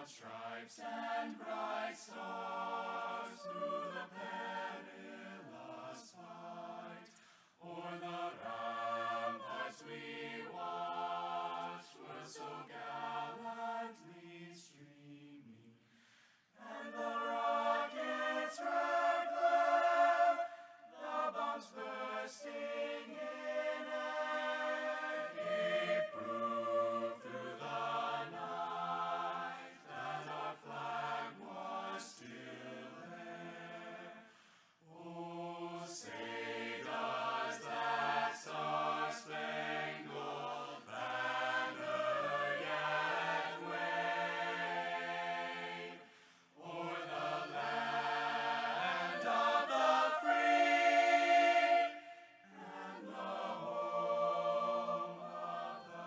stripes and bright stars through the perilous fight. O'er the ramparts we watched were so gallantly streaming, and the rockets' red glare, the bombs bursting in air, gave proof through the night that our flag was still there. Oh, say does that star-spangled banner yet wave o'er the land of the free and the home of the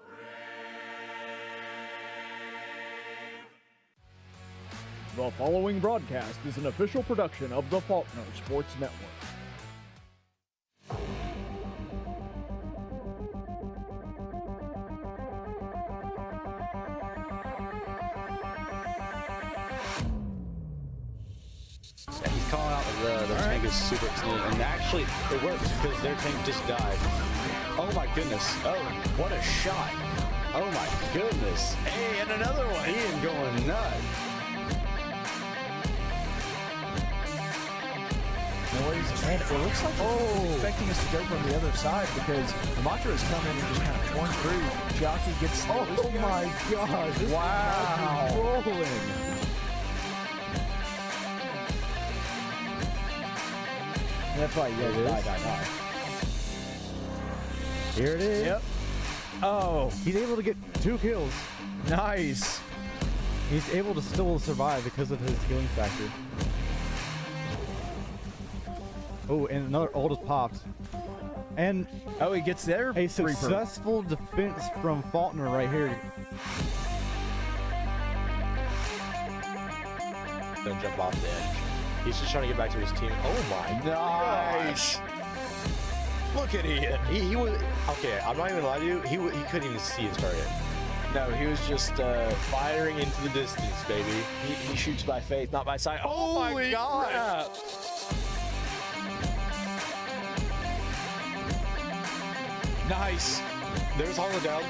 brave? The following broadcast is an official production of the Faulkner Sports Network. And he's calling out the tank is super extended, and actually it works because their tank just died. Oh my goodness. Oh, what a shot. Oh my goodness. Hey, and another one. Ian going nuts. Noise, and it looks like he's expecting us to go from the other side because Matra has come in and just kind of torn through. Chiaki gets Oh my God! This Wow. is rolling. That's right, yeah, die. Here it is. Yep. Oh, He's able to get 2 kills. nice. He's able to still survive because of his healing factor. Oh, and another ult is popped. And Oh, he gets there. a successful defense from Faulkner right here. Don't jump off the edge. He's just trying to get back to his team. Oh my Nice. gosh. Look at Ian. He was okay. I'm not even lying to you. He couldn't even see his target. No, he was just firing into the distance, baby. He shoots by faith, not by sight. Oh my Holy god! crap. Nice. There's Hollow down.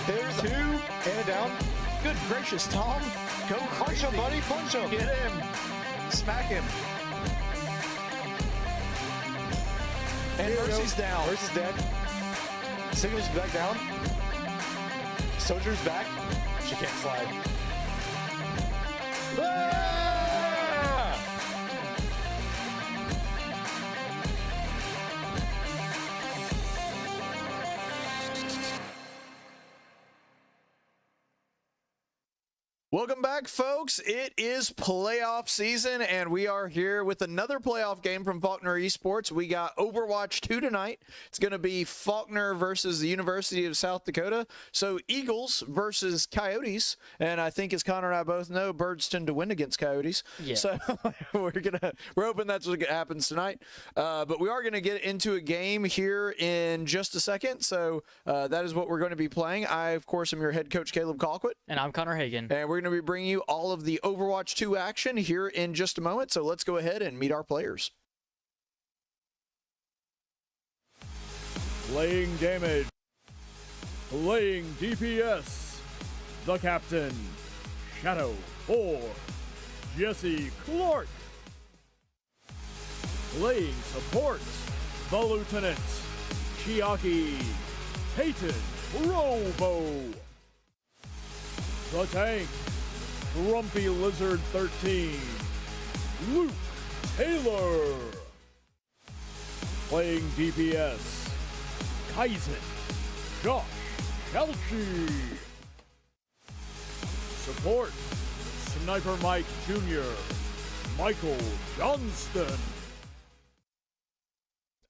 There's 2 and a down. Good gracious, Tom. Go punch him, buddy. Punch him. Get him. Smack him. And Mercy's down. Mercy's dead. Signal's back down. Soldier's back. She can't slide. Ah! Welcome back, folks. It is playoff season, and we are here with another playoff game from Faulkner eSports. We got Overwatch 2 tonight. It's going to be Faulkner versus the University of South Dakota. So Eagles versus Coyotes, and I think, as Connor and I both know, birds tend to win against Coyotes. Yeah. So we're hoping that's what happens tonight. But we are going to get into a game here in just a second. So that is what we're going to be playing. I, of course, am your head coach, Caleb Colquitt. And I'm Connor Hagin. And we're going to be bringing you all of the Overwatch 2 action here in just a moment. So let's go ahead and meet our players. Playing damage. Playing DPS. The captain. Shadow 4. Jesse Clark. Playing support. The lieutenant. Chiaki. Payton. Provo. The tank. Grumpy Lizard 13. Luke Taylor. Playing DPS. Kaizen. Josh Chalchi. Support. Sniper Mike Jr. Michael Johnston.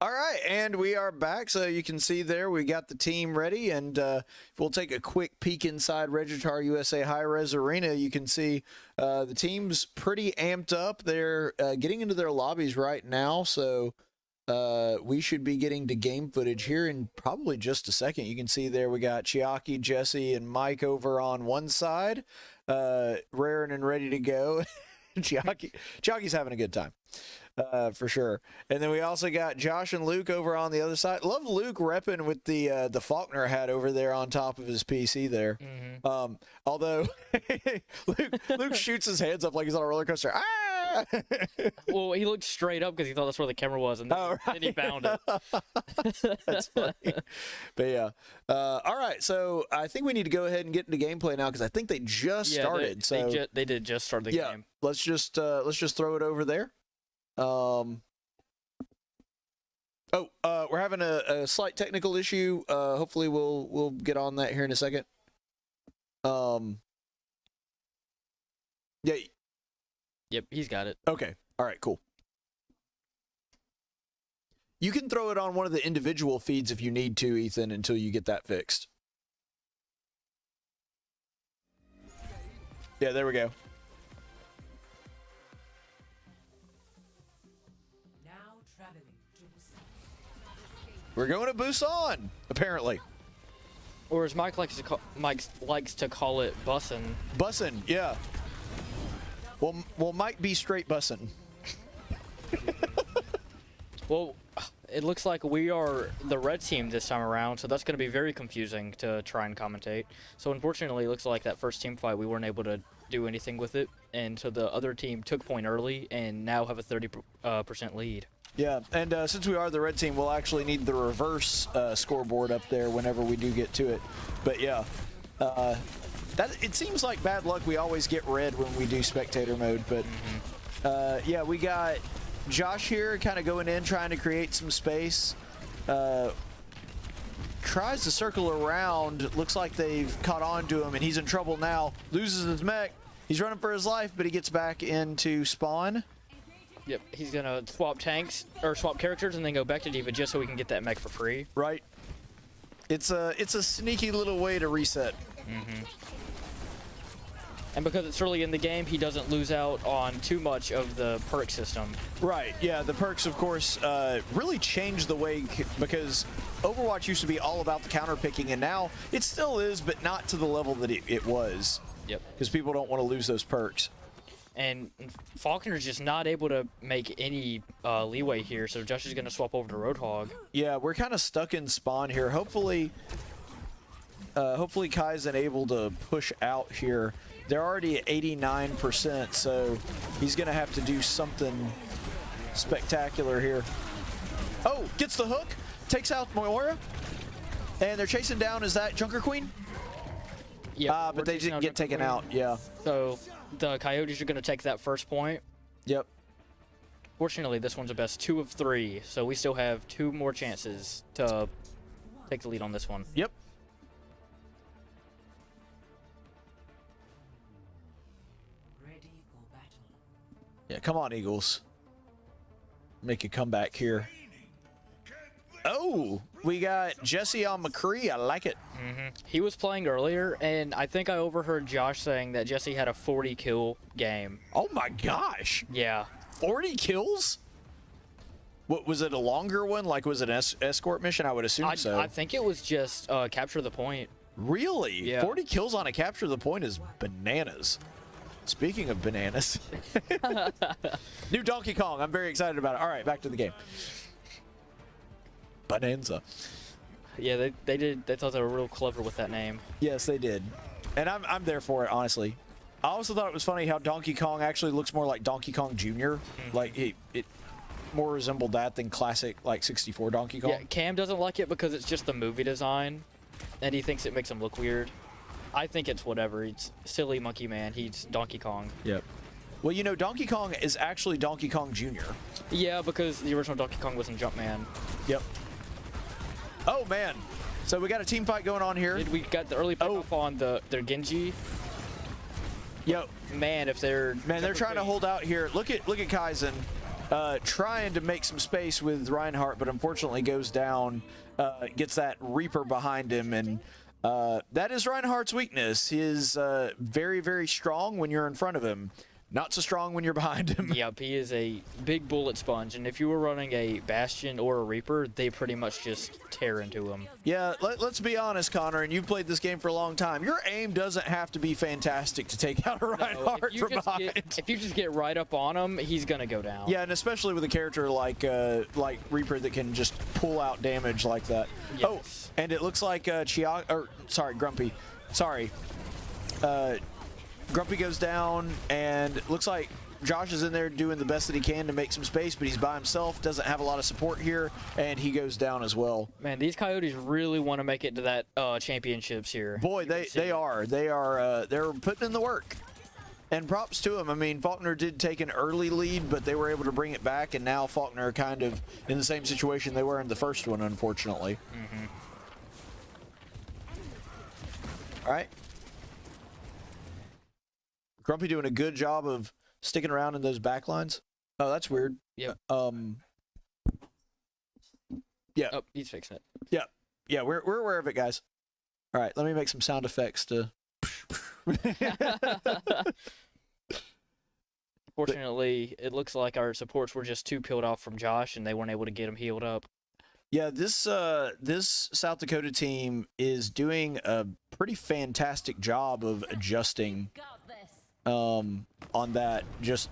All right, and we are back. So you can see there we got the team ready, and we'll take a quick peek inside Regitar USA High-Res Arena. You can see the team's pretty amped up. They're getting into their lobbies right now, so we should be getting to game footage here in probably just a second. You can see there we got Chiaki, Jesse, and Mike over on one side, raring and ready to go. Chiaki's having a good time, for sure. And then we also got Josh and Luke over on the other side. Love Luke repping with the Faulkner hat over there on top of his PC there. Although Luke shoots his hands up like he's on a roller coaster. Ah! Well, he looked straight up because he thought that's where the camera was, and then he found it. That's funny. But yeah. All right, so I think we need to go ahead and get into gameplay now because I think they just started. They did just start the game. Let's just throw it over there. We're having a slight technical issue. Hopefully we'll get on that here in a second. Yeah. Yep, he's got it. Okay. All right, cool. You can throw it on one of the individual feeds if you need to, Ethan, until you get that fixed. Yeah, there we go. Now traveling to Busan. We're going to Busan, apparently. Or as Mike likes to call it, bussin'. Bussin', yeah. Well, Mike be straight bussin'. Well, it looks like we are the red team this time around, so that's going to be very confusing to try and commentate. So unfortunately, it looks like that first team fight, we weren't able to do anything with it, and so the other team took point early and now have a 30% lead. Yeah, and since we are the red team, we'll actually need the reverse scoreboard up there whenever we do get to it. But yeah, it seems like bad luck. We always get red when we do spectator mode, but yeah, we got Josh here kind of going in, trying to create some space. Tries to circle around. Looks like they've caught on to him, and he's in trouble now. Loses his mech. He's running for his life, but he gets back into spawn. Yep, he's going to swap tanks, or swap characters, and then go back to Diva just so we can get that mech for free. Right. It's a sneaky little way to reset. And because it's early in the game, he doesn't lose out on too much of the perk system. Right, yeah, the perks, of course, really changed the way, because Overwatch used to be all about the counter picking, and now it still is, but not to the level that it was. Yep. Because people don't want to lose those perks. And Faulkner's just not able to make any leeway here, so Josh is going to swap over to Roadhog. Yeah, we're kind of stuck in spawn here. Hopefully Kaizen able to push out here. They're already at 89%, so he's going to have to do something spectacular here. Oh, gets the hook, takes out Moira, and they're chasing down, is that Junker Queen? Yeah, but they didn't get taken out, yeah. So the Coyotes are going to take that first point. Yep. Fortunately, this one's a best 2 of 3, so we still have 2 more chances to take the lead on this one. Yep. Ready for battle. Yeah, come on, Eagles. Make a comeback here. Oh, we got Jesse on McCree. I like it. He was playing earlier, and I think I overheard Josh saying that Jesse had a 40-kill game. Oh, my gosh. Yeah. 40 kills? What, was it a longer one? Like, was it an escort mission? I would assume so. I think it was just capture the point. Really? Yeah. 40 kills on a capture the point is bananas. Speaking of bananas. New Donkey Kong. I'm very excited about it. All right, back to the game. Bonanza. Yeah, they thought they were real clever with that name. Yes, they did. And I'm there for it, honestly. I also thought it was funny how Donkey Kong actually looks more like Donkey Kong Jr. Like, it more resembled that than classic, like, 64 Donkey Kong. Yeah, Cam doesn't like it because it's just the movie design, and he thinks it makes him look weird. I think it's whatever. It's silly monkey man. He's Donkey Kong. Yep. Well, you know, Donkey Kong is actually Donkey Kong Jr. Yeah, because the original Donkey Kong was in Jumpman. Yep. Oh, man. So we got a team fight going on here. We got the early payoff on their Genji. Yo, Man, if they're... man, they're trying to hold out here. Look at Kaizen trying to make some space with Reinhardt, but unfortunately goes down, gets that Reaper behind him, and that is Reinhardt's weakness. He is very, very strong when you're in front of him. not so strong when you're behind him. Yep, he is a big bullet sponge, and if you were running a Bastion or a Reaper, they pretty much just tear into him. Yeah, let's be honest, Connor, and you've played this game for a long time. Your aim doesn't have to be fantastic to take out a Reinhardt from behind. If you just get right up on him, he's gonna go down. Yeah, and especially with a character like Reaper that can just pull out damage like that. Yes. Oh, and it looks like Grumpy. Sorry. Grumpy goes down, and it looks like Josh is in there doing the best that he can to make some space, but he's by himself, doesn't have a lot of support here, and he goes down as well. Man, these Coyotes really want to make it to that championships here. Boy, they are. They're putting in the work. And props to him. I mean, Faulkner did take an early lead, but they were able to bring it back, and now Faulkner are kind of in the same situation they were in the first one, unfortunately. Mm-hmm. All right. Grumpy doing a good job of sticking around in those back lines. Oh, that's weird. Yep. Yeah. Oh, he's fixing it. Yeah. Yeah, we're aware of it, guys. All right, let me make some sound effects to... Fortunately, it looks like our supports were just too peeled off from Josh, and they weren't able to get him healed up. Yeah, this South Dakota team is doing a pretty fantastic job of adjusting on that. Just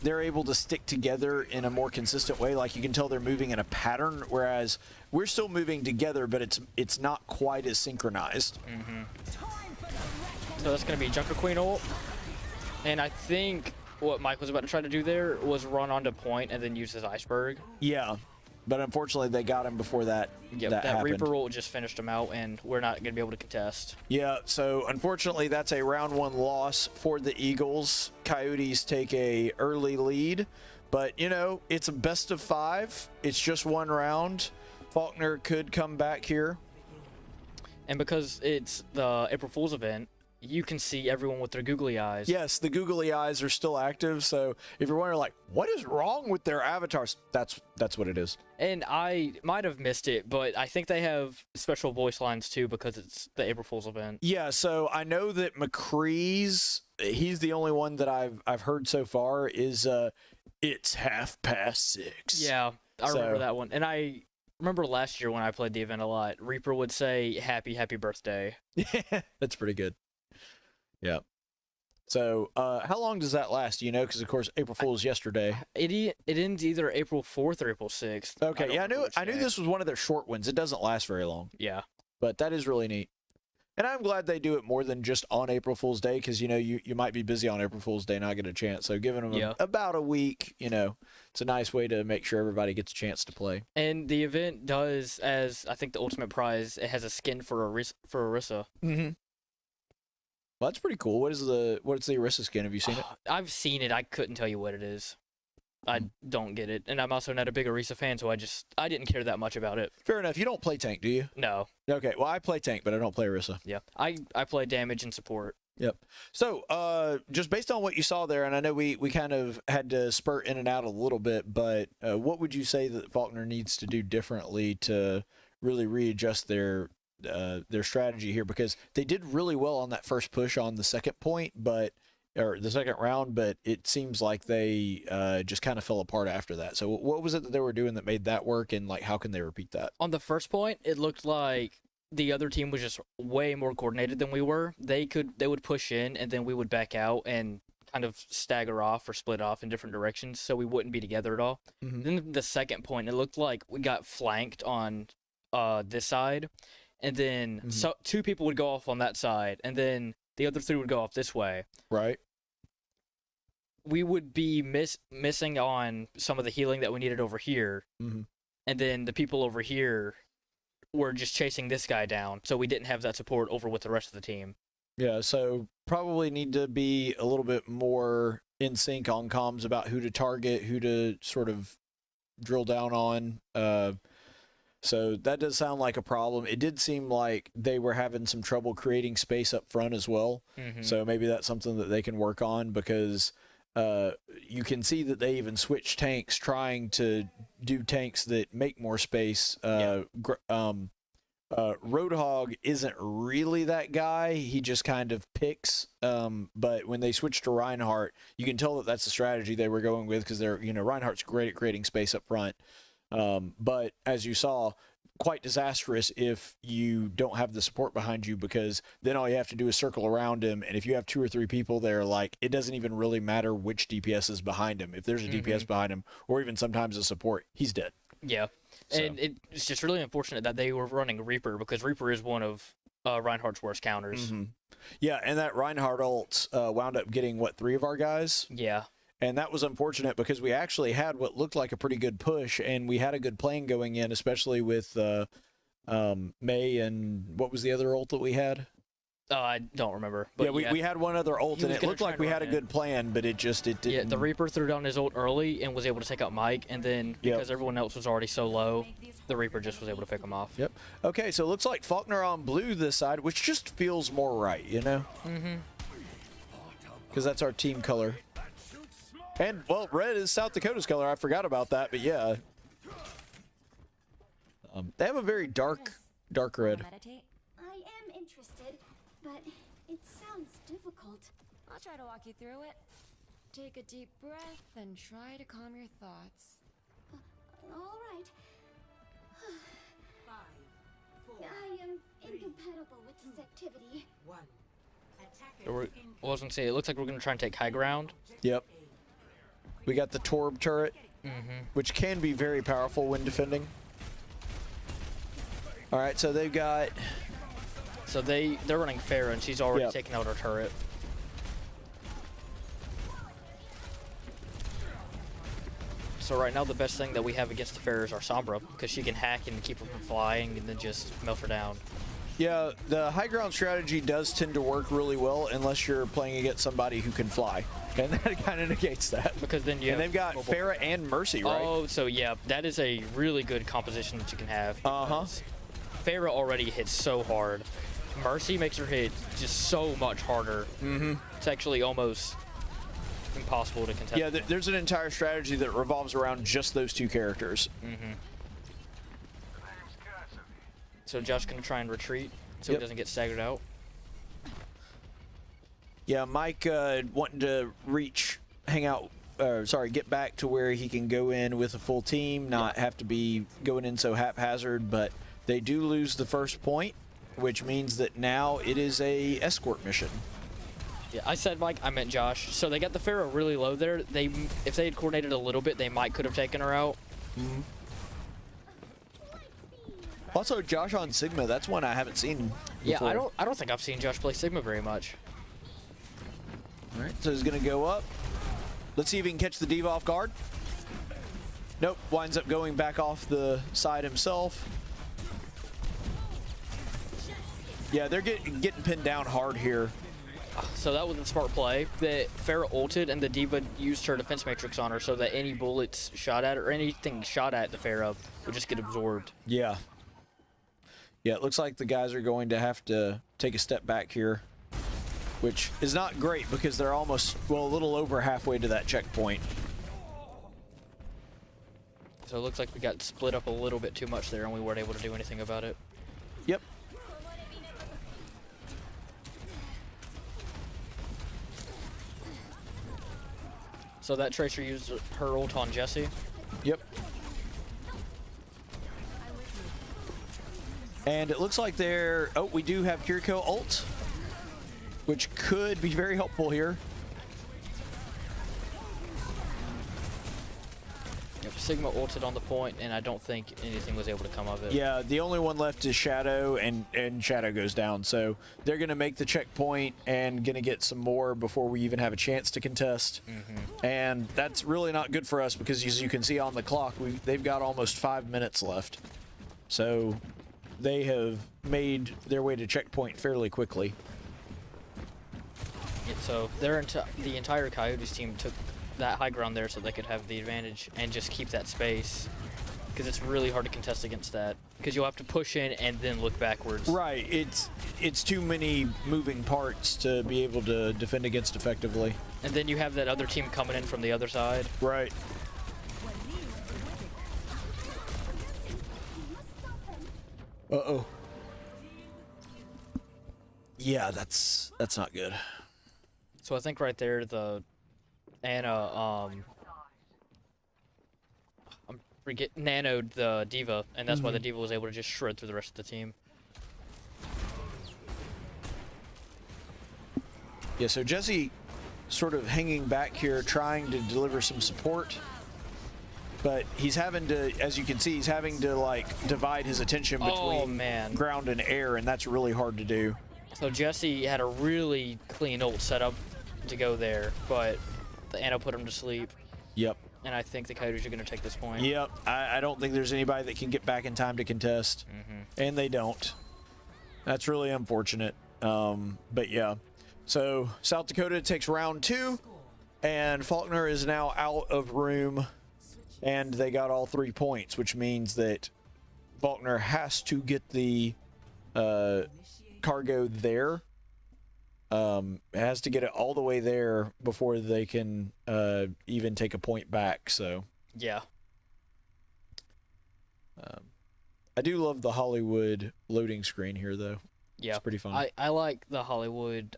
they're able to stick together in a more consistent way. Like, you can tell they're moving in a pattern, whereas we're still moving together, but it's not quite as synchronized. Mm-hmm. So that's going to be Junker Queen ult. And I think what Mike was about to try to do there was run onto point and then use his iceberg. Yeah, but unfortunately they got him before that. Yep, that happened. Reaper ult just finished him out, and we're not going to be able to contest. Yeah, so unfortunately that's a round 1 loss for the Eagles. Coyotes take a early lead, but you know, it's a best of 5. It's just 1 round. Faulkner could come back here. And because it's the April Fool's event, you can see everyone with their googly eyes. Yes, the googly eyes are still active, so if you're wondering, like, what is wrong with their avatars, that's what it is. And I might have missed it, but I think they have special voice lines too because it's the April Fool's event. Yeah, so I know that McCree's, he's the only one that I've heard so far is it's 6:30. Yeah, I remember that one. And I remember last year when I played the event a lot, Reaper would say happy birthday. Yeah, that's pretty good. Yeah. So, how long does that last? Do you know? Because of course, April Fool's yesterday. It ends either April 4th or April 6th. Okay, yeah, I knew this was one of their short ones. It doesn't last very long. Yeah. But that is really neat. And I'm glad they do it more than just on April Fool's Day, because you know you might be busy on April Fool's Day and not get a chance. So giving them about a week, you know, it's a nice way to make sure everybody gets a chance to play. And the event does, as I think the ultimate prize, it has a skin for Orisa. Mm-hmm. Well, that's pretty cool. What's the Orisa skin? Have you seen it? I've seen it. I couldn't tell you what it is. I don't get it. And I'm also not a big Orisa fan, so I didn't care that much about it. Fair enough. You don't play tank, do you? No. Okay. Well, I play tank, but I don't play Orisa. Yeah. I play damage and support. Yep. So, just based on what you saw there, and I know we kind of had to spurt in and out a little bit, but what would you say that Faulkner needs to do differently to really readjust their strategy here? Because they did really well on that first push on the second point, or the second round, but it seems like they just kind of fell apart after that. So what was it that they were doing that made that work, and like how can they repeat that? On the first point, it looked like the other team was just way more coordinated than we were. They would push in, and then we would back out and kind of stagger off or split off in different directions, so we wouldn't be together at all. Mm-hmm. Then the second point, it looked like we got flanked on this side, and then so 2 people would go off on that side, and then the other 3 would go off this way. Right. We would be missing on some of the healing that we needed over here, and then the people over here were just chasing this guy down, so we didn't have that support over with the rest of the team. Yeah, so probably need to be a little bit more in sync on comms about who to target, who to sort of drill down on. So that does sound like a problem. It did seem like they were having some trouble creating space up front as well. Mm-hmm. So maybe that's something that they can work on, because you can see that they even switch tanks, trying to do tanks that make more space. Roadhog isn't really that guy. He just kind of picks. But when they switched to Reinhardt, you can tell that that's the strategy they were going with because they're, Reinhardt's great at creating space up front. But as you saw, quite disastrous if you don't have the support behind you, because then all you have to do is circle around him, and if you have 2 or 3 people there, like, it doesn't even really matter which DPS is behind him. If there's a DPS behind him, or even sometimes a support, he's dead. Yeah, so. And it's just really unfortunate that they were running Reaper, because Reaper is one of Reinhardt's worst counters. Yeah, and that Reinhardt ult wound up getting, 3 of our guys? Yeah. And that was unfortunate because we actually had what looked like a pretty good push, and we had a good plan going in, especially with May and what was the other ult that we had? I don't remember. But yeah, we had one other ult, and it looked like we had a good plan, but it didn't. Yeah, the Reaper threw down his ult early and was able to take out Mike, and then because everyone else was already so low, the Reaper just was able to pick him off. Yep. Okay, so it looks like Faulkner on blue this side, which just feels more right, Because that's our team color. And, well, red is South Dakota's color. I forgot about that, but yeah. They have a very dark red. I am interested, but it sounds difficult. I'll try to walk you through it. Take a deep breath and try to calm your thoughts. All right. 5, 4, I am incompatible with this activity. 1. Attackers I was going to say, it looks like we're going to try and take high ground. Yep. We got the Torb turret, which can be very powerful when defending. All right, so they've got... So they're running Pharah, and she's already taken out our turret. So right now, the best thing that we have against the Pharah is our Sombra, because she can hack and keep her from flying and then just melt her down. Yeah, the high ground strategy does tend to work really well unless you're playing against somebody who can fly. And that kind of negates that. Because then you and they've got Pharah and Mercy, right? Oh, so yeah, that is a really good composition that you can have. Pharah already hits so hard. Mercy makes her hit just so much harder. It's actually almost impossible to contest. Yeah, there's an entire strategy that revolves around just those 2 characters. So Josh's going to try and retreat so he doesn't get staggered out. Yeah, Mike wanting to get back to where he can go in with a full team, not have to be going in so haphazard, but they do lose the first point, which means that now it is a escort mission. Yeah, I said Mike, I meant Josh. So they got the Pharah really low there. If they had coordinated a little bit, they might could have taken her out. Also, Josh on Sigma, that's one I haven't seen before. Yeah, I don't think I've seen Josh play Sigma very much. All right, so he's going to go up. Let's see if he can catch the Diva off guard. Nope, winds up going back off the side himself. Yeah, they're getting pinned down hard here. So that was a smart play. The Pharah ulted and the Diva used her defense matrix on her so that any bullets shot at her or anything shot at the Pharah would just get absorbed. Yeah. Yeah, it looks like the guys are going to have to take a step back here, which is not great because they're almost, well, a little over halfway to that checkpoint. So it looks like we got split up a little bit too much there and we weren't able to do anything about it. Yep. So that Tracer used her ult on Jesse. Yep. And it looks like they're... Oh, we do have Kiriko ult, which could be very helpful here. Yep, Sigma ulted on the point, and I don't think anything was able to come of it. Yeah, the only one left is Shadow, and Shadow goes down. So they're going to make the checkpoint and going to get some more before we even have a chance to contest. And that's really not good for us because, as you can see on the clock, they've got almost 5 minutes left. So they have made their way to checkpoint fairly quickly. Yeah, so the entire Coyotes team took that high ground there so they could have the advantage and just keep that space, because it's really hard to contest against that because you'll have to push in and then look backwards. Right, it's too many moving parts to be able to defend against effectively. And then you have that other team coming in from the other side. Right. Uh-oh. Yeah, that's not good. So I think right there, the Anna, nanoed the Diva, and that's why the Diva was able to just shred through the rest of the team. Yeah, so Jesse sort of hanging back here, trying to deliver some support. But he's having to, as you can see, he's having to like divide his attention between ground and air, and that's really hard to do. So Jesse had a really clean ult setup to go there, but the Anna put him to sleep. Yep. And I think the Coyotes are going to take this point. Yep. I don't think there's anybody that can get back in time to contest, and they don't. That's really unfortunate. But yeah. So South Dakota takes round 2, and Faulkner is now out of room. And they got all 3 points, which means that Faulkner has to get the cargo there. Has to get it all the way there before they can even take a point back. So yeah. I do love the Hollywood loading screen here, though. Yeah, it's pretty fun. I like the Hollywood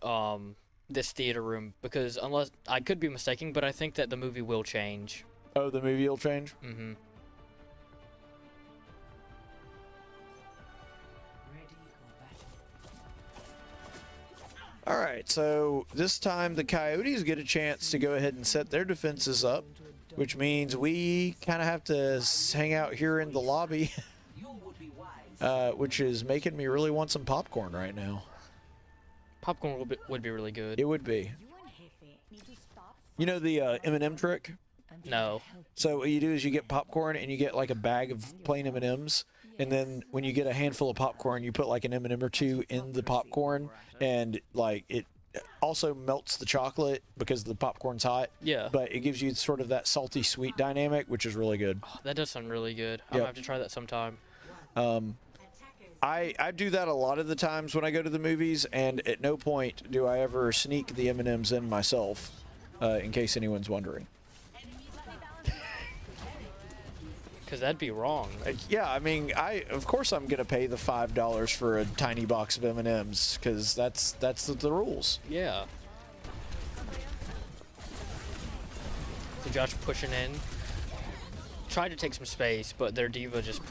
this theater room because unless I could be mistaken, but I think that the movie will change. Oh, the movie will change? Mm-hmm. All right, so this time the Coyotes get a chance to go ahead and set their defenses up, which means we kind of have to hang out here in the lobby, which is making me really want some popcorn right now. Popcorn would be really good. It would be. You know the M&M trick? No. So what you do is you get popcorn and you get like a bag of plain M&Ms, and then when you get a handful of popcorn, you put like an M&M or 2 in the popcorn, and like it also melts the chocolate because the popcorn's hot. Yeah. But it gives you sort of that salty sweet dynamic, which is really good. Oh, that does sound really good. I'm gonna have to try that sometime. I do that a lot of the times when I go to the movies, and at no point do I ever sneak the M&Ms in myself, in case anyone's wondering. Because that'd be wrong. Yeah, I mean, of course I'm gonna pay the $5 for a tiny box of M&Ms because that's the rules. Yeah. So Josh pushing in, tried to take some space, but their Diva just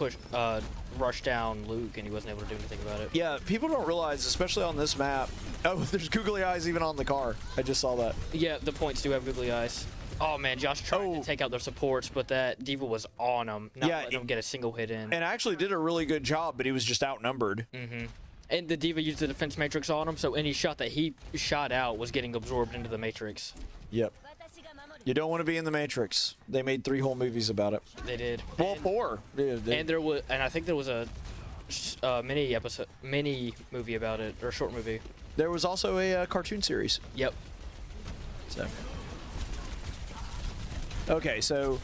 rushed down Luke, and he wasn't able to do anything about it. Yeah, people don't realize, especially on this map. Oh, there's googly eyes even on the car. I just saw that. Yeah, the points do have googly eyes. Oh man, Josh tried to take out their supports, but that Diva was on him, not letting them get a single hit in. And actually did a really good job, but he was just outnumbered. And the Diva used the defense matrix on him, so any shot that he shot out was getting absorbed into the matrix. Yep. You don't want to be in the Matrix. They made 3 whole movies about it. They did. Well, 4. Yeah, and I think there was a mini movie about it, or a short movie. There was also a cartoon series. Yep. So. Okay, so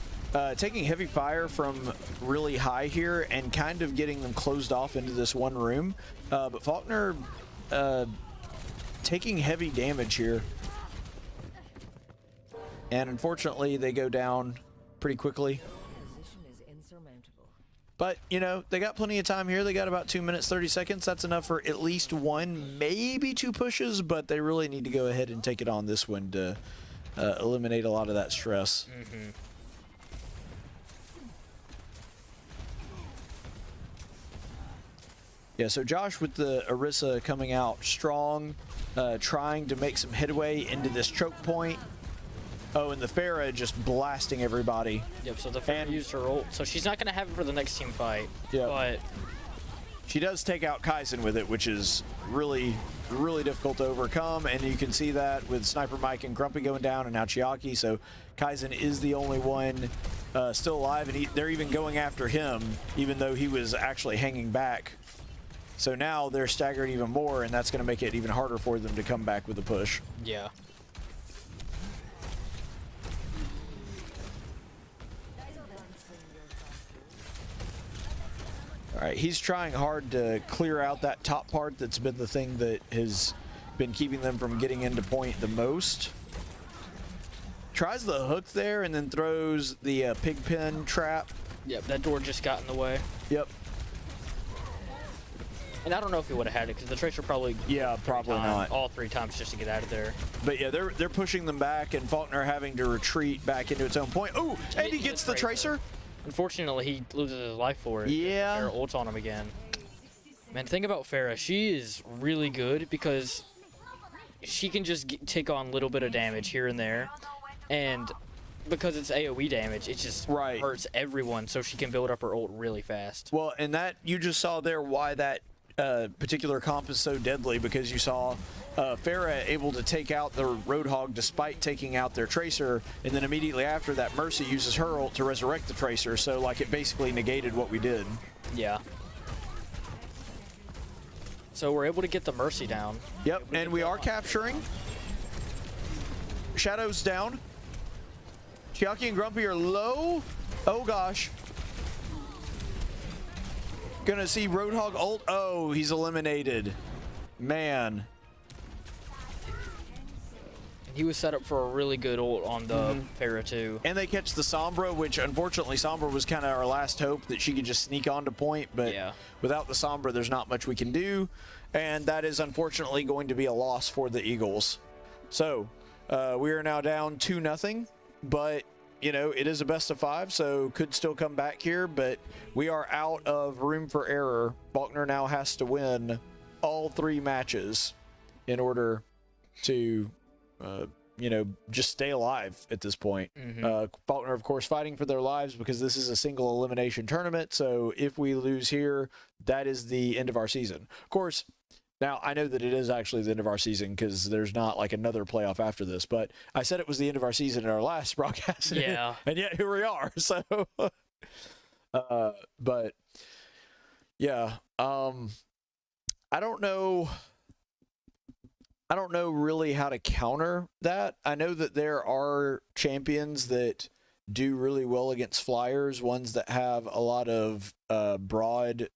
taking heavy fire from really high here and kind of getting them closed off into this one room. But Faulkner taking heavy damage here. And unfortunately, they go down pretty quickly. But, you know, they got plenty of time here. They got about 2 minutes, 30 seconds. That's enough for at least 1, maybe 2 pushes, but they really need to go ahead and take it on this one to eliminate a lot of that stress. Yeah, so Josh with the Orisa coming out strong, trying to make some headway into this choke point. Oh, and the Pharah just blasting everybody. Yep, so the Pharah used her ult, so she's not going to have it for the next team fight. Yeah. But she does take out Kaizen with it, which is really, really difficult to overcome, and you can see that with Sniper Mike and Grumpy going down, and now Chiaki, so Kaizen is the only one still alive, and they're even going after him, even though he was actually hanging back. So now they're staggered even more, and that's going to make it even harder for them to come back with a push. Yeah. All right, he's trying hard to clear out that top part that's been the thing that has been keeping them from getting into point the most. Tries the hook there and then throws the pig pen trap. Yep, that door just got in the way. Yep. And I don't know if he would have had it because the Tracer probably probably not. all 3 times just to get out of there. But yeah, they're pushing them back, and Faulkner having to retreat back into its own point. Oh, and he gets the Tracer. Unfortunately, he loses his life for it. Yeah. Farah ults on him again. Man, the thing about Farah, she is really good because she can just take on a little bit of damage here and there, and because it's AoE damage, it just hurts everyone, so she can build up her ult really fast. Well, and that you just saw there why that particular comp is so deadly, because you saw Farah able to take out the Roadhog despite taking out their Tracer, and then immediately after that, Mercy uses her ult to resurrect the Tracer, so like it basically negated what we did. Yeah. So we're able to get the Mercy down. Yep, and we are capturing. Shadow's down. Chiaki and Grumpy are low. Oh gosh. Gonna see Roadhog ult. Oh, he's eliminated. Man. He was set up for a really good ult on the Farah too. And they catch the Sombra, which unfortunately Sombra was kind of our last hope that she could just sneak onto point, but without the Sombra there's not much we can do, and that is unfortunately going to be a loss for the Eagles. So we are now down 2-0, but you know, it is a best of 5, so could still come back here, but we are out of room for error. Faulkner now has to win all 3 matches in order to you know, just stay alive at this point. Faulkner, of course, fighting for their lives because this is a single elimination tournament. So if we lose here, that is the end of our season. Of course, now I know that it is actually the end of our season because there's not like another playoff after this, but I said it was the end of our season in our last broadcast. Yeah. And yet here we are. So, but yeah, I don't know really how to counter that. I know that there are champions that do really well against flyers, ones that have a lot of broad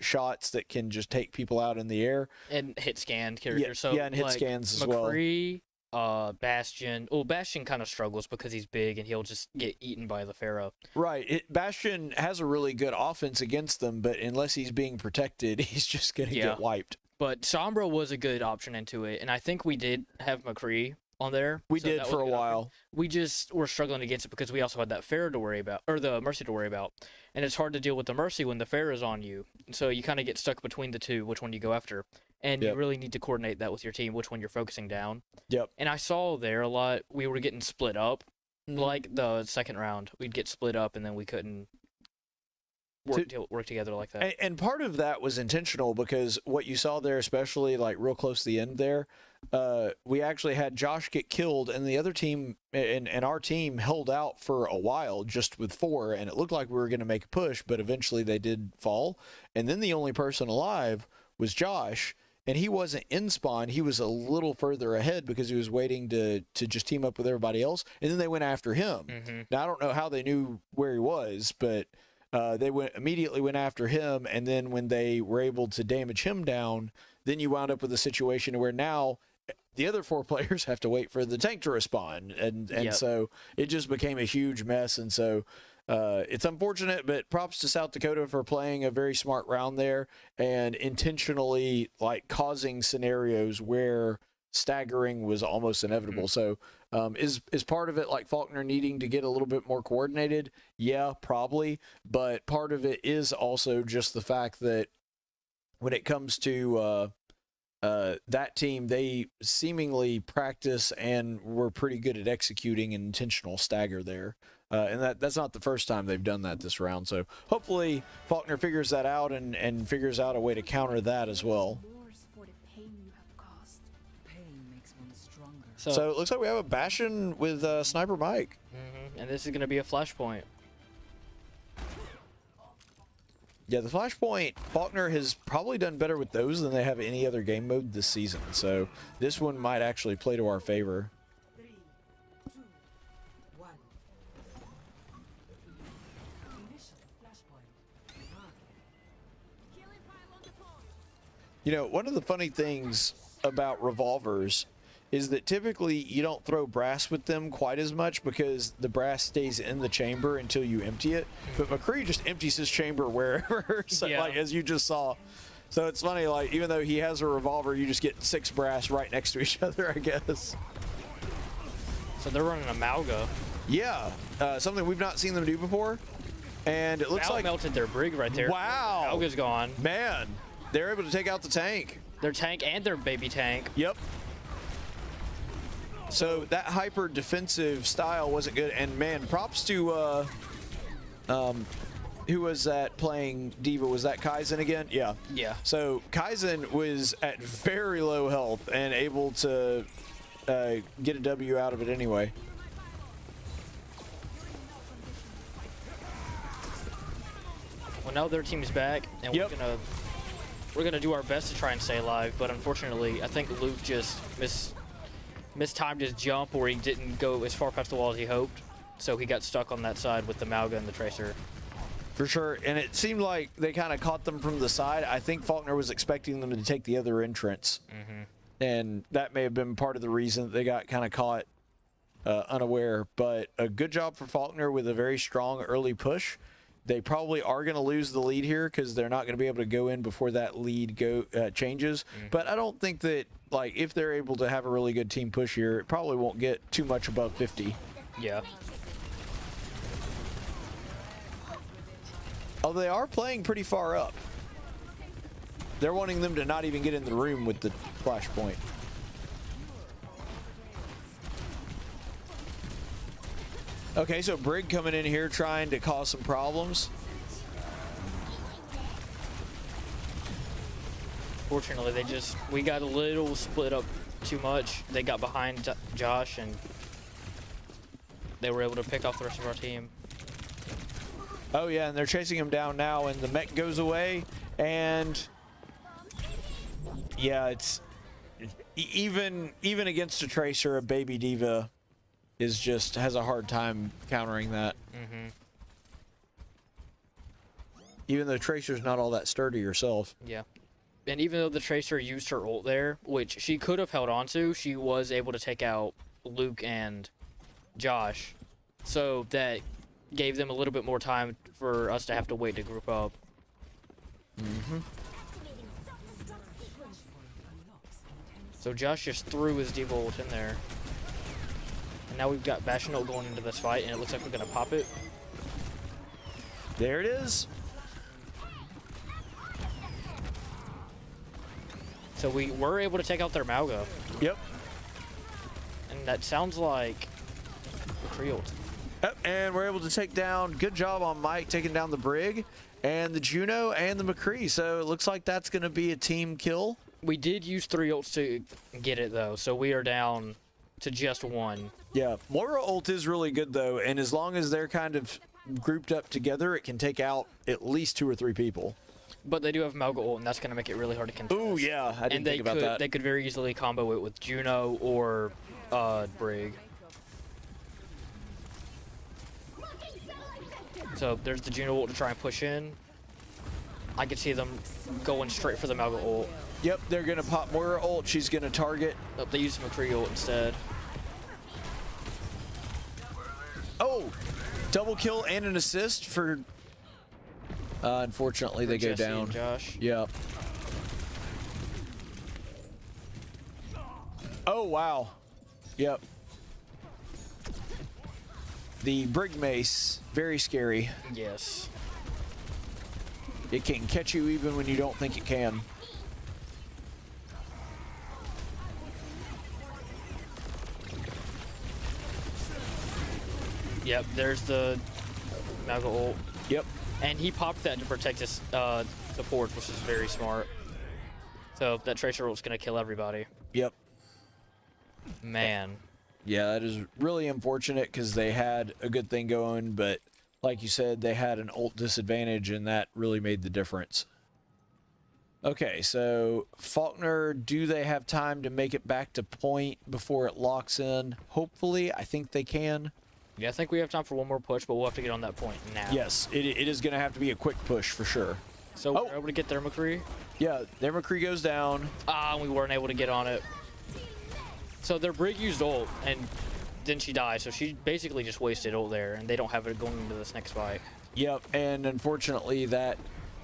shots that can just take people out in the air. And hit scanned characters. Yeah, and hit scans as well. McCree, Bastion. Well, Bastion kind of struggles because he's big and he'll just get eaten by the Pharaoh. Right. Bastion has a really good offense against them, but unless he's being protected, he's just going to get wiped. But Sombra was a good option into it, and I think we did have McCree on there. We did for a while. We just were struggling against it because we also had that Pharaoh to worry about, or the Mercy to worry about. And it's hard to deal with the Mercy when the Pharaoh is on you. So you kind of get stuck between the two, which one you go after. And you really need to coordinate that with your team, which one you're focusing down. Yep. And I saw there a lot, we were getting split up. Like the second round, we'd get split up and then we couldn't work together like that. And part of that was intentional because what you saw there, especially like real close to the end there, we actually had Josh get killed and the other team and our team held out for a while just with 4, and it looked like we were going to make a push, but eventually they did fall. And then the only person alive was Josh, and he wasn't in spawn. He was a little further ahead because he was waiting to just team up with everybody else, and then they went after him. Now, I don't know how they knew where he was, but they immediately went after him, and then when they were able to damage him down, then you wound up with a situation where now the other 4 players have to wait for the tank to respawn, and so it just became a huge mess. And so it's unfortunate, but props to South Dakota for playing a very smart round there and intentionally like causing scenarios where staggering was almost inevitable. So is part of it like Faulkner needing to get a little bit more coordinated? Yeah, probably. But part of it is also just the fact that when it comes to that team, they seemingly practice and were pretty good at executing an intentional stagger there. And that's not the first time they've done that this round. So hopefully Faulkner figures that out and figures out a way to counter that as well. So it looks like we have a Bastion with Sniper Mike. And this is going to be a flashpoint. Yeah, the Flashpoint, Faulkner has probably done better with those than they have any other game mode this season. So this one might actually play to our favor. 3, 2, 1. Initial flashpoint. You know, one of the funny things about revolvers is that typically you don't throw brass with them quite as much because the brass stays in the chamber until you empty it. But McCree just empties his chamber wherever, so, like as you just saw. So it's funny, like, even though he has a revolver, you just get 6 brass right next to each other, I guess. So they're running a Malga. Yeah, something we've not seen them do before. And it looks Mal like... melted their brig right there. Wow. Malga's gone. Man, they're able to take out the tank. Their tank and their baby tank. Yep. So that hyper defensive style wasn't good. And man, props to who was that playing Diva? Was that Kaizen again? Yeah. Yeah. So Kaizen was at very low health and able to get a W out of it anyway. Well, now their team's back, and Yep. we're gonna do our best to try and stay alive. But unfortunately, I think Luke just mistimed his jump, or he didn't go as far past the wall as he hoped. So he got stuck on that side with the Malga and the Tracer. For sure, and it seemed like they kind of caught them from the side. I think Faulkner was expecting them to take the other entrance, and that may have been part of the reason that they got kind of caught unaware. But a good job for Faulkner with a very strong early push. They probably are going to lose the lead here because they're not going to be able to go in before that lead changes. But I don't think that, like, if they're able to have a really good team push here, it probably won't get too much above 50. Yeah. Although they are playing pretty far up. They're wanting them to not even get in the room with the flashpoint. Okay, so Brig coming in here trying to cause some problems. Fortunately, we got a little split up too much. They got behind Josh, and they were able to pick off the rest of our team. Oh yeah, and they're chasing him down now, and the mech goes away, and yeah, it's even against a Tracer, a baby Diva has a hard time countering that. Even though Tracer's not all that sturdy herself. Yeah. And even though the Tracer used her ult there, which she could have held on to, she was able to take out Luke and Josh. So that gave them a little bit more time for us to have to wait to group up. So Josh just threw his Diva ult in there. And now we've got Bastion ult going into this fight, and it looks like we're going to pop it. There it is. So we were able to take out their Malga. Yep. And that sounds like a tree ult. Yep, and we're able to take down, good job on Mike taking down the Brig and the Juno and the McCree. So it looks like that's going to be a team kill. We did use 3 ults to get it, though, so we are down to just 1. Yeah, Moira ult is really good, though, and as long as they're kind of grouped up together, it can take out at least 2 or 3 people. But they do have Malga ult, and that's going to make it really hard to contest. Ooh, yeah, I didn't think about that. They could very easily combo it with Juno or Brig. So there's the Juno ult to try and push in. I could see them going straight for the Malga ult. Yep, they're going to pop Moira ult. She's going to target. Oh, they used McCree ult instead. Oh, double kill and an assist for... unfortunately, they go Jesse down. and Josh. Yep. Oh, wow. Yep. The Brig Mace, very scary. Yes. It can catch you even when you don't think it can. Yep, there's the Malga ult. Yep. And he popped that to protect his, the porch, which is very smart. So that Tracer ult's going to kill everybody. Yep. Man. Yeah, that is really unfortunate because they had a good thing going, but like you said, they had an ult disadvantage, and that really made the difference. Okay, so Faulkner, do they have time to make it back to point before it locks in? Hopefully, I think they can. Yeah, I think we have time for one more push, but we'll have to get on that point now. Yes, it is going to have to be a quick push for sure. So we're able to get their McCree? Yeah, their McCree goes down. Ah, we weren't able to get on it. So their Brig used ult, and then she died, so she basically just wasted ult there, and they don't have it going into this next fight. Yep, and unfortunately that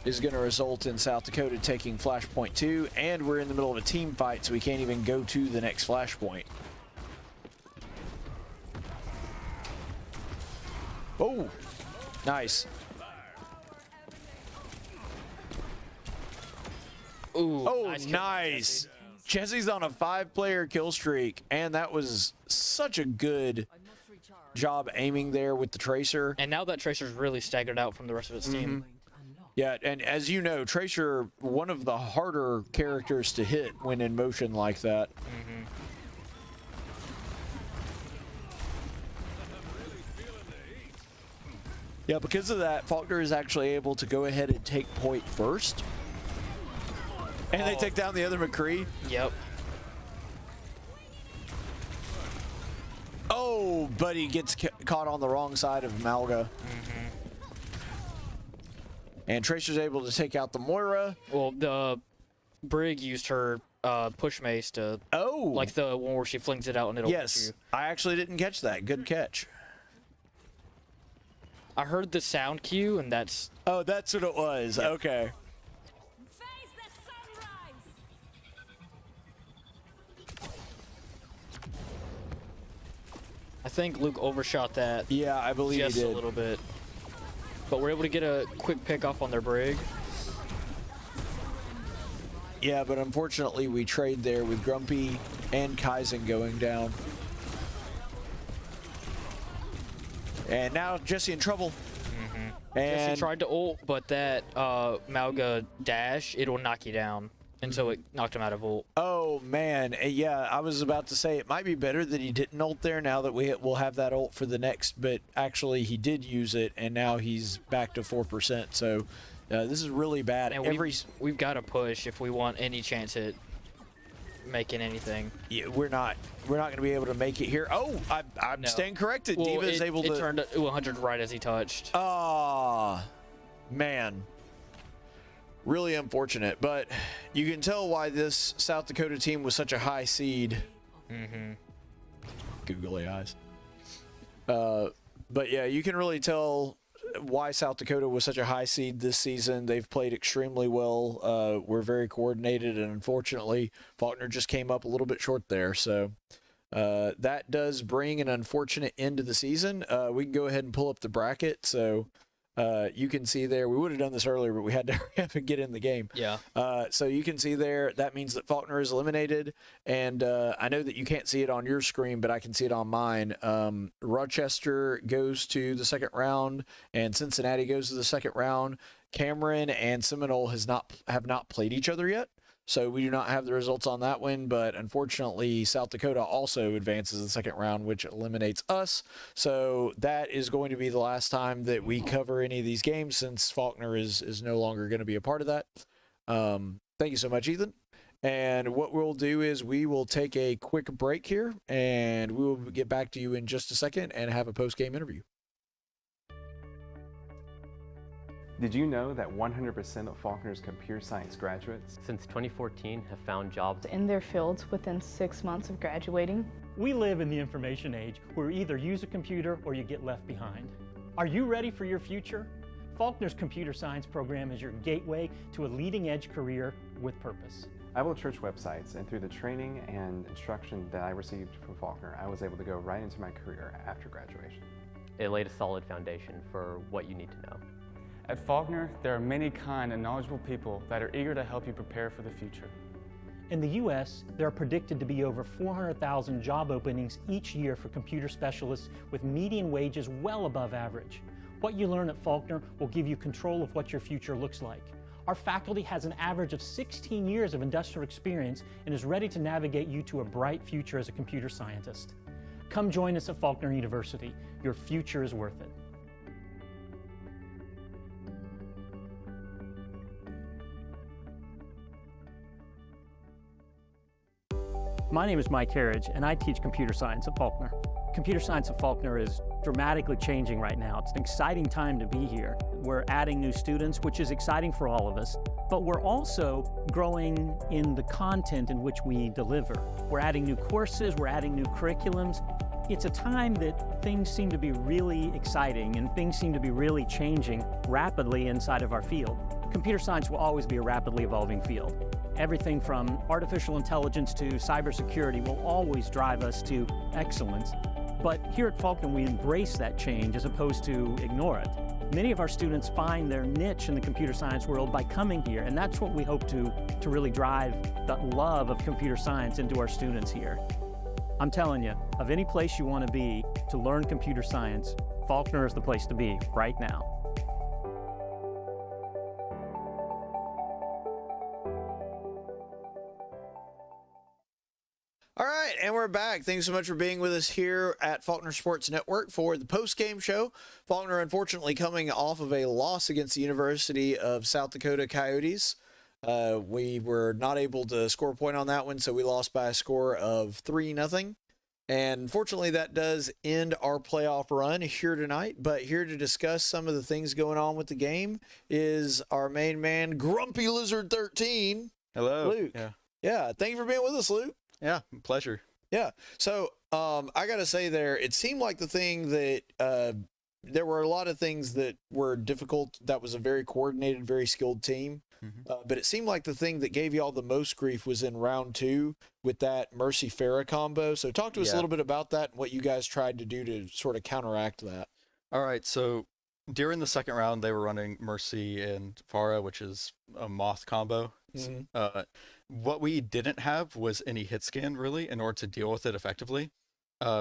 is going to result in South Dakota taking Flashpoint 2, and we're in the middle of a team fight, so we can't even go to the next Flashpoint. Oh, nice. Ooh, Oh, kill, nice. Jesse. Jesse's on a 5-player kill streak, and that was such a good job aiming there with the Tracer. And now that Tracer's really staggered out from the rest of its team. Yeah, and as you know, Tracer, one of the harder characters to hit when in motion like that. Yeah, because of that, Faulkner is actually able to go ahead and take point first. And they take down the other McCree. Yep. Oh, but he gets caught on the wrong side of Malga. And Tracer's able to take out the Moira. Well, the Brig used her push mace to, like the one where she flings it out and it'll hit you. I actually didn't catch that. Good catch. I heard the sound cue, and that's... Oh, that's what it was. Yep. Okay. I think Luke overshot that. Yeah, I believe he did. Just a little bit. But we're able to get a quick pick off on their Brig. Yeah, but unfortunately we trade there with Grumpy and Kaizen going down. And now Jesse in trouble. And Jesse tried to ult, but that Malga dash, it'll knock you down. And so it knocked him out of ult. Oh, man. Yeah, I was about to say it might be better that he didn't ult there now that we'll have that ult for the next, but actually he did use it, and now he's back to 4%. So this is really bad. And we've got to push if we want any chance at making anything. Yeah, we're not going to be able to make it here. Oh, I'm staying corrected. Well, Diva is able to... It turned 100 right as he touched. Ah, man. Really unfortunate, but you can tell why this South Dakota team was such a high seed. Googly eyes. But yeah, you can really tell why South Dakota was such a high seed this season. They've played extremely well. We're very coordinated, and unfortunately, Faulkner just came up a little bit short there. So that does bring an unfortunate end to the season. We can go ahead and pull up the bracket. So you can see there, we would have done this earlier, but we had to hurry up and get in the game. Yeah. So you can see there, that means that Faulkner is eliminated. And I know that you can't see it on your screen, but I can see it on mine. Rochester goes to the second round, and Cincinnati goes to the second round. Cameron and Seminole have not played each other yet. So we do not have the results on that one, but unfortunately, South Dakota also advances to the second round, which eliminates us. So that is going to be the last time that we cover any of these games, since Faulkner is no longer going to be a part of that. Thank you so much, Ethan. And what we'll do is we will take a quick break here, and we will get back to you in just a second and have a post-game interview. Did you know that 100% of Faulkner's computer science graduates since 2014 have found jobs in their fields within 6 months of graduating? We live in the information age where you either use a computer or you get left behind. Are you ready for your future? Faulkner's computer science program is your gateway to a leading-edge career with purpose. I built church websites, and through the training and instruction that I received from Faulkner, I was able to go right into my career after graduation. It laid a solid foundation for what you need to know. At Faulkner, there are many kind and knowledgeable people that are eager to help you prepare for the future. In the U.S., there are predicted to be over 400,000 job openings each year for computer specialists with median wages well above average. What you learn at Faulkner will give you control of what your future looks like. Our faculty has an average of 16 years of industrial experience and is ready to navigate you to a bright future as a computer scientist. Come join us at Faulkner University. Your future is worth it. My name is Mike Harridge, and I teach computer science at Faulkner. Computer science at Faulkner is dramatically changing right now. It's an exciting time to be here. We're adding new students, which is exciting for all of us, but we're also growing in the content in which we deliver. We're adding new courses, we're adding new curriculums. It's a time that things seem to be really exciting and things seem to be really changing rapidly inside of our field. Computer science will always be a rapidly evolving field. Everything from artificial intelligence to cybersecurity will always drive us to excellence. But here at Faulkner, we embrace that change as opposed to ignore it. Many of our students find their niche in the computer science world by coming here, and that's what we hope to really drive that love of computer science into our students here. I'm telling you, of any place you want to be to learn computer science, Faulkner is the place to be right now. All right, and we're back. Thanks so much for being with us here at Faulkner Sports Network for the post-game show. Faulkner, unfortunately, coming off of a loss against the University of South Dakota Coyotes. We were not able to score a point on that one, so we lost by a score of 3-0. And unfortunately, that does end our playoff run here tonight. But here to discuss some of the things going on with the game is our main man, Grumpy Lizard 13. Hello. Luke. Yeah, thank you for being with us, Luke. Yeah, pleasure. Yeah. So I got to say it seemed like the thing that there were a lot of things that were difficult. That was a very coordinated, very skilled team. But it seemed like the thing that gave you all the most grief was in round 2 with that Mercy Farah combo. So talk to us a little bit about that and what you guys tried to do to sort of counteract that. All right. So during the second round, they were running Mercy and Farah, which is a moth combo. What we didn't have was any hit scan really in order to deal with it effectively.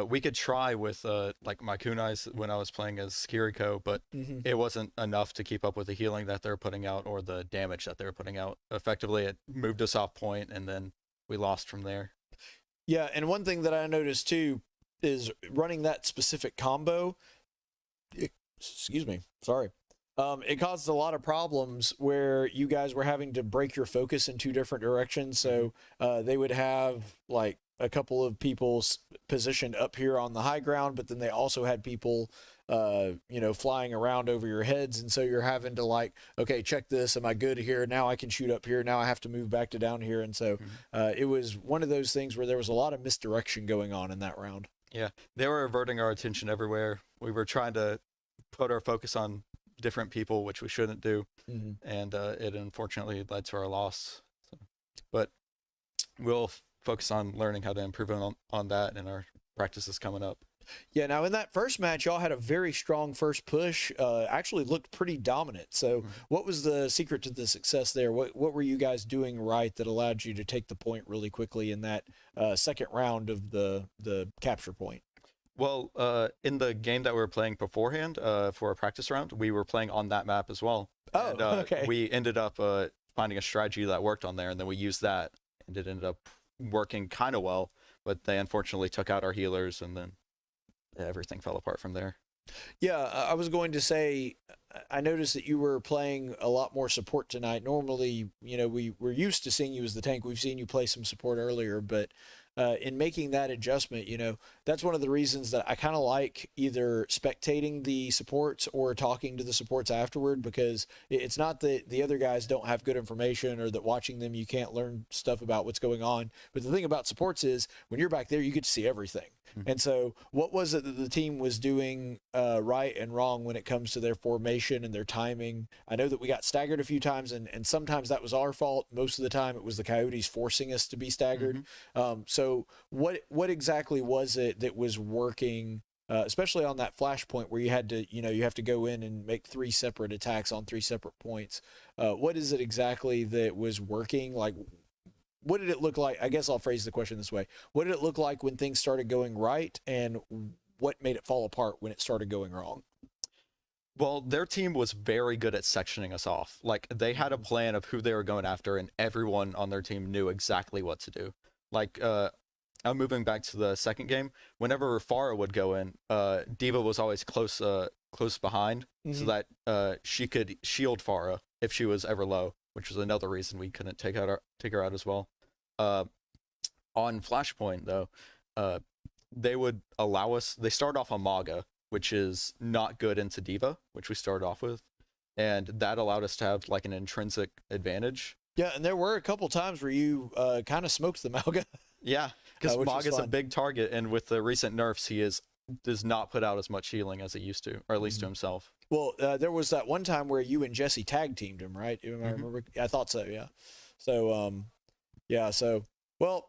We could try with like my kunais when I was playing as Kiriko, but it wasn't enough to keep up with the healing that they're putting out or the damage that they're putting out. Effectively, it moved us off point, and then we lost from there. Yeah, and one thing that I noticed too is running that specific combo. Excuse me, sorry. It caused a lot of problems where you guys were having to break your focus in 2 different directions. So they would have like a couple of people positioned up here on the high ground, but then they also had people, flying around over your heads. And so you're having to like, okay, check this. Am I good here? Now I can shoot up here. Now I have to move back to down here. And so it was one of those things where there was a lot of misdirection going on in that round. Yeah, they were averting our attention everywhere. We were trying to put our focus on different people, which we shouldn't do, and it unfortunately led to our loss. But we'll focus on learning how to improve on that in our practices coming up. Yeah, now in that first match, y'all had a very strong first push, actually looked pretty dominant. So what was the secret to the success there? What were you guys doing right that allowed you to take the point really quickly in that second round of the capture point? Well, in the game that we were playing beforehand for a practice round, we were playing on that map as well. Oh, and, okay. We ended up finding a strategy that worked on there, and then we used that, and it ended up working kind of well. But they unfortunately took out our healers, and then everything fell apart from there. Yeah, I was going to say, I noticed that you were playing a lot more support tonight. Normally, we're used to seeing you as the tank. We've seen you play some support earlier, but in making that adjustment, that's one of the reasons that I kind of like either spectating the supports or talking to the supports afterward, because it's not that the other guys don't have good information or that watching them you can't learn stuff about what's going on. But the thing about supports is when you're back there, you get to see everything. And so what was it that the team was doing right and wrong when it comes to their formation and their timing? I know that we got staggered a few times, and sometimes that was our fault. Most of the time it was the Coyotes forcing us to be staggered. So what exactly was it that was working, especially on that flashpoint where you had to, you have to go in and make 3 separate attacks on 3 separate points? What is it exactly that was working? Like, what did it look like? I guess I'll phrase the question this way. What did it look like when things started going right, and what made it fall apart when it started going wrong? Well, their team was very good at sectioning us off. Like, they had a plan of who they were going after, and everyone on their team knew exactly what to do. Like, I'm moving back to the second game. Whenever Farah would go in, Diva was always close behind, so that she could shield Farah if she was ever low, which was another reason we couldn't take her out as well. On Flashpoint, though, they would allow us. They start off on Maga, which is not good into Diva, which we started off with, and that allowed us to have like an intrinsic advantage. Yeah, and there were a couple times where you kind of smoked the Maga. Yeah, because Maga's a big target, and with the recent nerfs, he is does not put out as much healing as he used to, or at least to himself. Well, there was that one time where you and Jesse tag teamed him, right? I remember. I thought so. Yeah. So, yeah. So, well,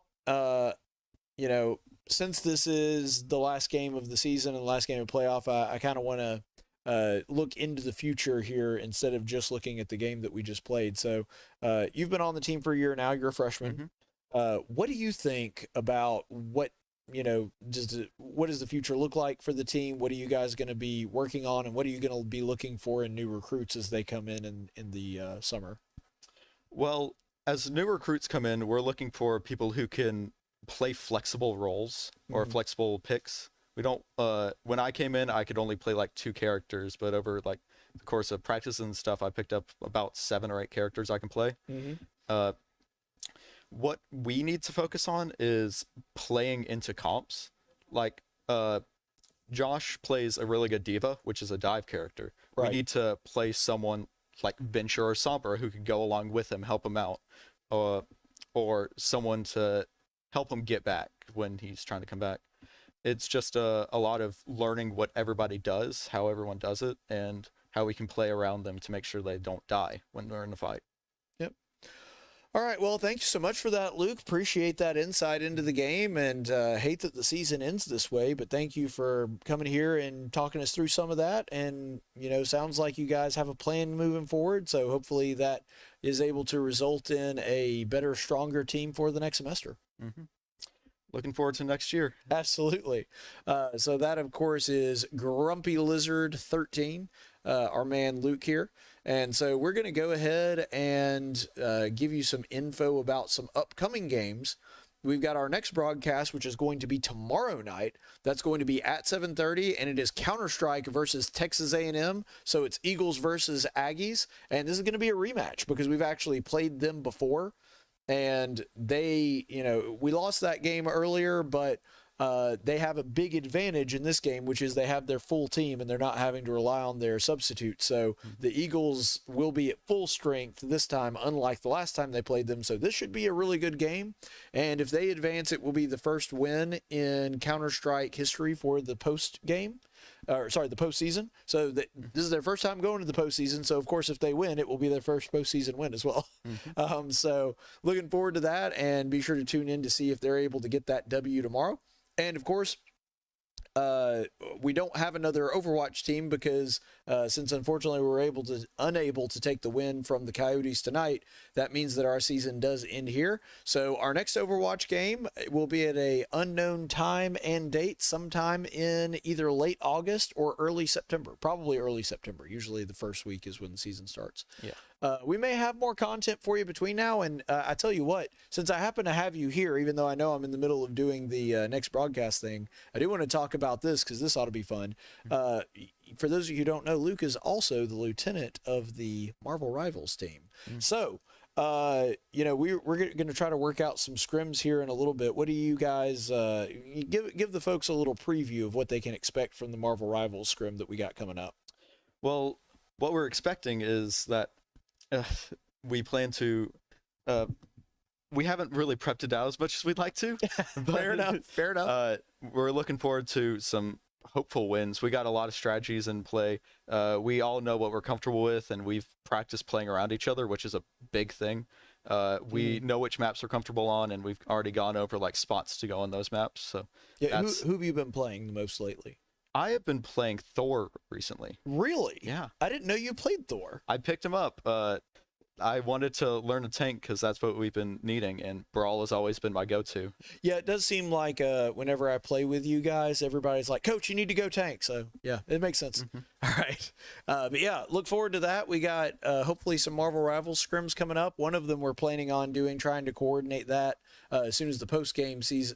you know, since this is the last game of the season and the last game of playoff, I kind of want to look into the future here instead of just looking at the game that we just played. So, you've been on the team for a year now. You're a freshman. What do you think about what, you know, what does the future look like for the team? What are you guys going to be working on, and what are you going to be looking for in new recruits as they come in the summer? Well, as new recruits come in, we're looking for people who can play flexible roles or flexible picks. We don't, when I came in, I could only play like 2 characters, but over like the course of practice and stuff, I picked up about 7 or 8 characters I can play. What we need to focus on is playing into comps. Like, Josh plays a really good diva, which is a dive character. We need to play someone like Venture or Sombra who could go along with him, help him out, or someone to help him get back when he's trying to come back. It's just a lot of learning what everybody does, how everyone does it, and how we can play around them to make sure they don't die when they're in a fight. Yep. All right. Well, thank you so much for that, Luke. Appreciate that insight into the game, and hate that the season ends this way, but thank you for coming here and talking us through some of that. And, you know, sounds like you guys have a plan moving forward. So hopefully that is able to result in a better, stronger team for the next semester. Looking forward to next year. Absolutely. So that, of course, is Grumpy Lizard 13, our man Luke here. And so we're going to go ahead and give you some info about some upcoming games. We've got our next broadcast, which is going to be tomorrow night. That's going to be at 7:30, and it is Counter-Strike versus Texas A&M. So it's Eagles versus Aggies, and this is going to be a rematch because we've actually played them before. And they, you know, we lost that game earlier, but they have a big advantage in this game, which is they have their full team and they're not having to rely on their substitute. So the Eagles will be at full strength this time, unlike the last time they played them. So this should be a really good game. And if they advance, it will be the first win in Counter-Strike history for the the postseason. So this is their first time going to the postseason. So of course, if they win, it will be their first postseason win as well. So looking forward to that, and be sure to tune in to see if they're able to get that W tomorrow. And of course, we don't have another Overwatch team because since unfortunately we were unable to take the win from the Coyotes tonight, that means that our season does end here. So our next Overwatch game will be at a unknown time and date, sometime in either late August or early September. Probably early September. Usually the first week is when the season starts. Yeah. We may have more content for you between now and I tell you what, since I happen to have you here, even though I know I'm in the middle of doing the next broadcast thing, I do want to talk about this because this ought to be fun. For those of you who don't know, Luke is also the lieutenant of the Marvel Rivals team. So, you know, we're going to try to work out some scrims here in a little bit. What do you guys give the folks a little preview of what they can expect from the Marvel Rivals scrim that we got coming up? Well, what we're expecting is that we plan to we haven't really prepped it out as much as we'd like to. Fair enough. We're looking forward to some hopeful wins. We got a lot of strategies in play. We all know what we're comfortable with, and we've practiced playing around each other, which is a big thing. We know which maps we're comfortable on, and we've already gone over like spots to go on those maps. So yeah, who have you been playing the most lately? I have been playing Thor recently. Really? Yeah. I didn't know you played Thor. I picked him up. I wanted to learn a tank because that's what we've been needing, and Brawl has always been my go-to. Yeah, it does seem like whenever I play with you guys, everybody's like, Coach, you need to go tank. So, yeah, it makes sense. All right. But, yeah, look forward to that. We got hopefully some Marvel Rivals scrims coming up. One of them we're planning on trying to coordinate that as soon as the post-season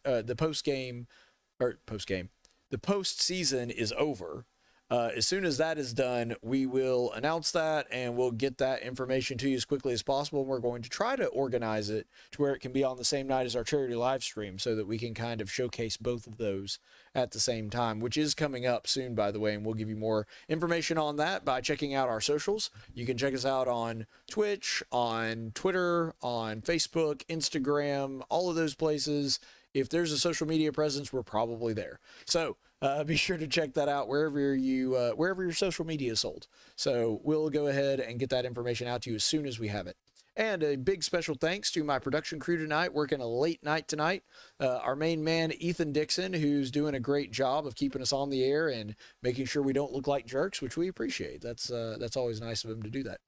is over. As soon as that is done, we will announce that and we'll get that information to you as quickly as possible. And we're going to try to organize it to where it can be on the same night as our charity live stream so that we can kind of showcase both of those at the same time, which is coming up soon, by the way, and we'll give you more information on that by checking out our socials. You can check us out on Twitch, on Twitter, on Facebook, Instagram, all of those places. If there's a social media presence, we're probably there. So be sure to check that out wherever your social media is sold. So we'll go ahead and get that information out to you as soon as we have it. And a big special thanks to my production crew tonight, working a late night tonight. Our main man, Ethan Dixon, who's doing a great job of keeping us on the air and making sure we don't look like jerks, which we appreciate. That's always nice of him to do that.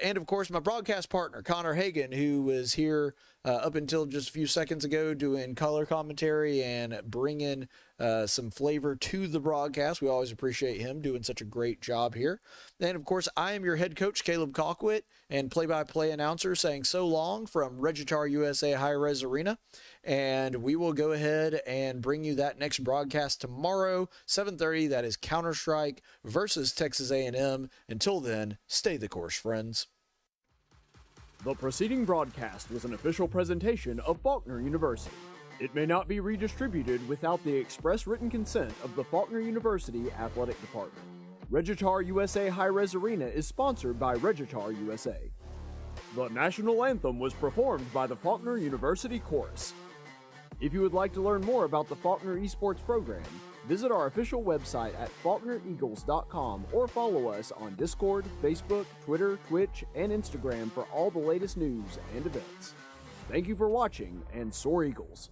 And of course, my broadcast partner, Connor Hagin, who was here up until just a few seconds ago doing color commentary and bringing some flavor to the broadcast. We always appreciate him doing such a great job here. And of course, I am your head coach, Caleb Colquitt, and play-by-play announcer saying so long from Regitar USA High-Res Arena. And we will go ahead and bring you that next broadcast tomorrow, 7:30. That is Counter-Strike versus Texas A&M. Until then, stay the course, friends. The preceding broadcast was an official presentation of Faulkner University. It may not be redistributed without the express written consent of the Faulkner University Athletic Department. Regitar USA High-Res Arena is sponsored by Regitar USA. The national anthem was performed by the Faulkner University Chorus. If you would like to learn more about the Faulkner eSports program, visit our official website at faulknereagles.com or follow us on Discord, Facebook, Twitter, Twitch, and Instagram for all the latest news and events. Thank you for watching, and soar Eagles!